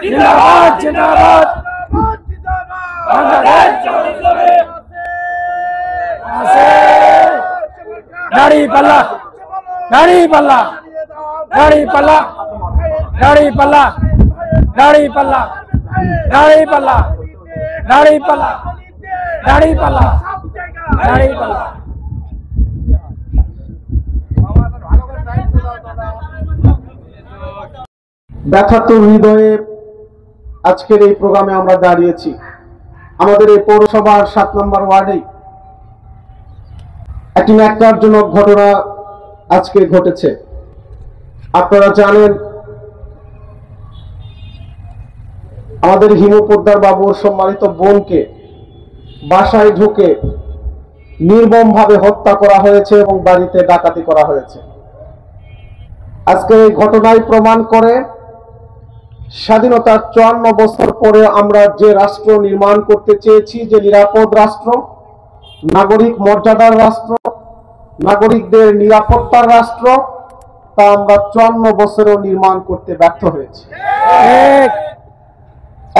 জিন্দাবাদ জিন্দাবাদ বাংলাদেশ আছে দাড়ি পাল্লা দাড়ি পাল্লা দাড়ি পাল্লা দাড়ি পাল্লা দাড়ি পাল্লা দাড়ি পাল্লা দাড়ি পাল্লা দাড়ি পাল্লা দাড়ি পাল্লা ব্যথাতুর হৃদয়ে আজকের এই প্রোগ্রামে আমরা দাঁড়িয়েছি। আমাদের এই পৌরসভার 7 নম্বর ওয়ার্ডে একটি ন্যাক্কারজনক ঘটনা আজকে ঘটেছে। আপনারা জানেন, আমাদের হিমু পোদ্দার বাবুর সম্মানিত বোনকে বাসায় ঢুকে নির্মমভাবে হত্যা করা হয়েছে এবং বাড়িতে ডাকাতি করা হয়েছে। আজকে এই ঘটনায় প্রমাণ করে স্বাধীনতার 54 বছর পরে আমরা যে রাষ্ট্র নির্মাণ করতে চেয়েছি, যে নিরাপদ রাষ্ট্র, নাগরিক মর্যাদার রাষ্ট্র, নাগরিকদের নিরাপত্তার রাষ্ট্র, তা আমরা 54 বছরেও নির্মাণ করতে ব্যর্থ হয়েছি।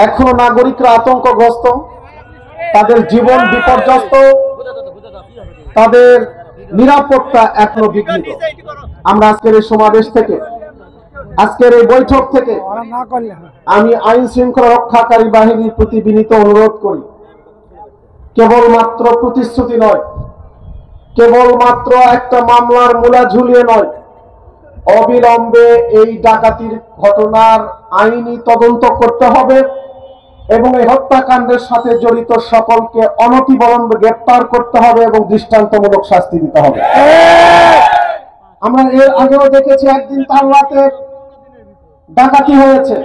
এখনো নাগরিকরা আতঙ্কগ্রস্ত, তাদের জীবন বিপর্যস্ত, তাদের নিরাপত্তা এখনো বিঘ্নিত। আমরা আজকের এই সমাবেশ থেকে, আজকের এই বৈঠক থেকে আমি আইন শৃঙ্খলা রক্ষাকারী বাহিনীর প্রতি বিনীত অনুরোধ করি, কেবলমাত্র প্রতিশ্রুতি নয়, কেবলমাত্র একটা মামলার মূলা ঝুলিয়ে নয়, অবিলম্বে এই ডাকাতির ঘটনার আইনি তদন্ত করতে হবে এবং এই হত্যাকাণ্ডের সাথে জড়িত সকলকে অনতিবিলম্বে গ্রেফতার করতে হবে এবং দৃষ্টান্তমূলক শাস্তি দিতে হবে। আমরা এর আগেও দেখেছি একদিন তালরাতে ডাকাতি হয়েছে,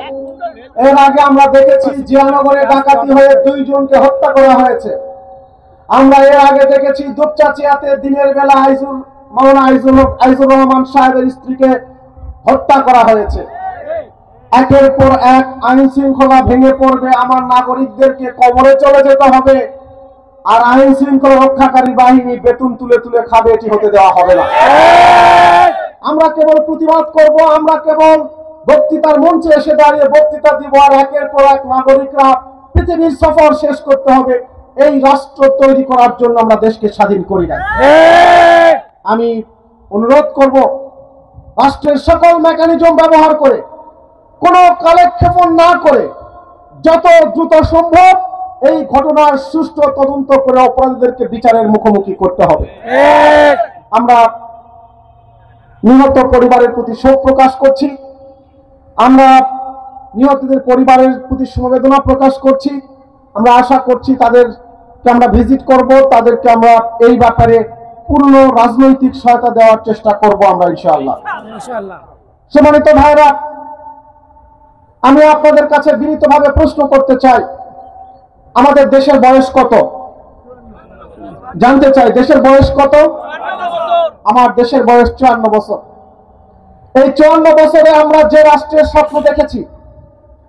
এর আগে আমরা দেখেছি জিয়ানগরে ডাকাতি হয়ে 2 জনকে হত্যা করা হয়েছে। আমরা এর আগে দেখেছি দুপচাচিয়াতে দিনের বেলা মাওলানা আইজুর রহমান সাহেবের স্ত্রীকে হত্যা করা হয়েছে। একের পর এক আইন শৃঙ্খলা ভেঙে পড়বে, আমার নাগরিকদেরকে কবরে চলে যেতে হবে, আর আইন শৃঙ্খলা রক্ষাকারী বাহিনী বেতন তুলে তুলে খাবে, এটি হতে দেওয়া হবে না। আমরা কেবল প্রতিবাদ করব, আমরা কেবল বক্তৃতার মঞ্চে এসে দাঁড়িয়ে বক্তৃতা দিব, আর একের পর এক নাগরিকরা পৃথিবীর সফর শেষ করতে হবে। এই রাষ্ট্র তৈরি করার জন্য আমরা দেশকে স্বাধীন করি না। আমি অনুরোধ করব, রাষ্ট্রের সকল মেকানিজম ব্যবহার করে, কোনো কালক্ষেপণ না করে, যত দ্রুত সম্ভব এই ঘটনার সুষ্ঠু তদন্ত করে অপরাধীদেরকে বিচারের মুখোমুখি করতে হবে। আমরা নিহত পরিবারের প্রতি শোক প্রকাশ করছি, আমরা নিহতদের পরিবারের প্রতি সমবেদনা প্রকাশ করছি। আমরা আশা করছি তাদেরকে আমরা ভিজিট করব, তাদেরকে আমরা এই ব্যাপারে পূর্ণ রাজনৈতিক সহায়তা দেওয়ার চেষ্টা করব আমরা ইনশাআল্লাহ। সম্মানিত ভাইরা, আমি আপনাদের কাছে বিনীতভাবে প্রশ্ন করতে চাই, আমাদের দেশের বয়স কত? জানতে চাই, দেশের বয়স কত? আমার দেশের বয়স 54 বছর। এই 54 বছরে আমরা যে রাষ্ট্রের স্বপ্ন দেখেছি,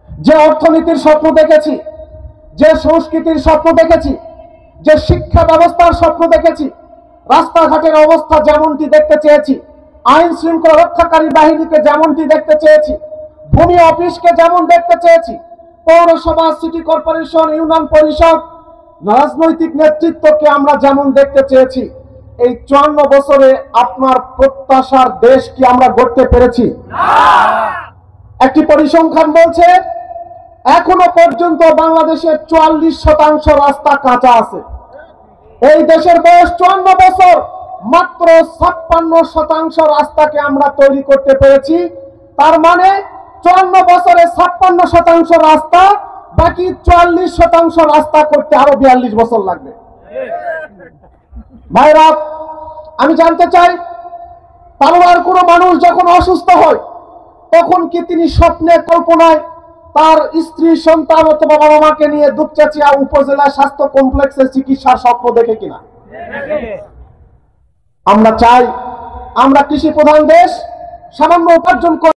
যে অর্থনীতির স্বপ্ন দেখেছি, যে সংস্কৃতির স্বপ্ন দেখেছি, যে শিক্ষা ব্যবস্থার স্বপ্ন দেখেছি, রাস্তাঘাটের অবস্থা যেমনটি দেখতে চেয়েছি, আইন শৃঙ্খলা রক্ষাকারী বাহিনীকে যেমনটি দেখতে চেয়েছি, ভূমি অফিসকে যেমন দেখতে চেয়েছি, পৌরসভা, সিটি কর্পোরেশন, ইউনিয়ন পরিষদ, রাজনৈতিক নেতৃত্বকে আমরা যেমন দেখতে চেয়েছি, এই 54 বছরে আপনার প্রত্যাশার দেশ কি আমরা গড়তে পেরেছি? একটি পরিসংখ্যান বলছে এখনো পর্যন্ত বাংলাদেশের 44% রাস্তা কাঁচা আছে। এই দেশের বয়স 54 বছর, মাত্র 56% রাস্তাকে আমরা তৈরি করতে পেরেছি। তার মানে 54 বছরে 56% রাস্তা, বাকি 44% রাস্তা করতে আরো 42 বছর লাগবে। ভাইরা, আমি জানতে চাই, তার কোনো মানুষ যখন অসুস্থ হয় তখন কি তিনি স্বপ্নে কল্পনায় তার স্ত্রী, সন্তান অথবা বাবা মাকে নিয়ে দুপচাচিয়া উপজেলা স্বাস্থ্য কমপ্লেক্সে চিকিৎসার স্বপ্ন দেখে কিনা? আমরা চাই, আমরা কৃষি প্রধান দেশ, সামান্য উপার্জন করে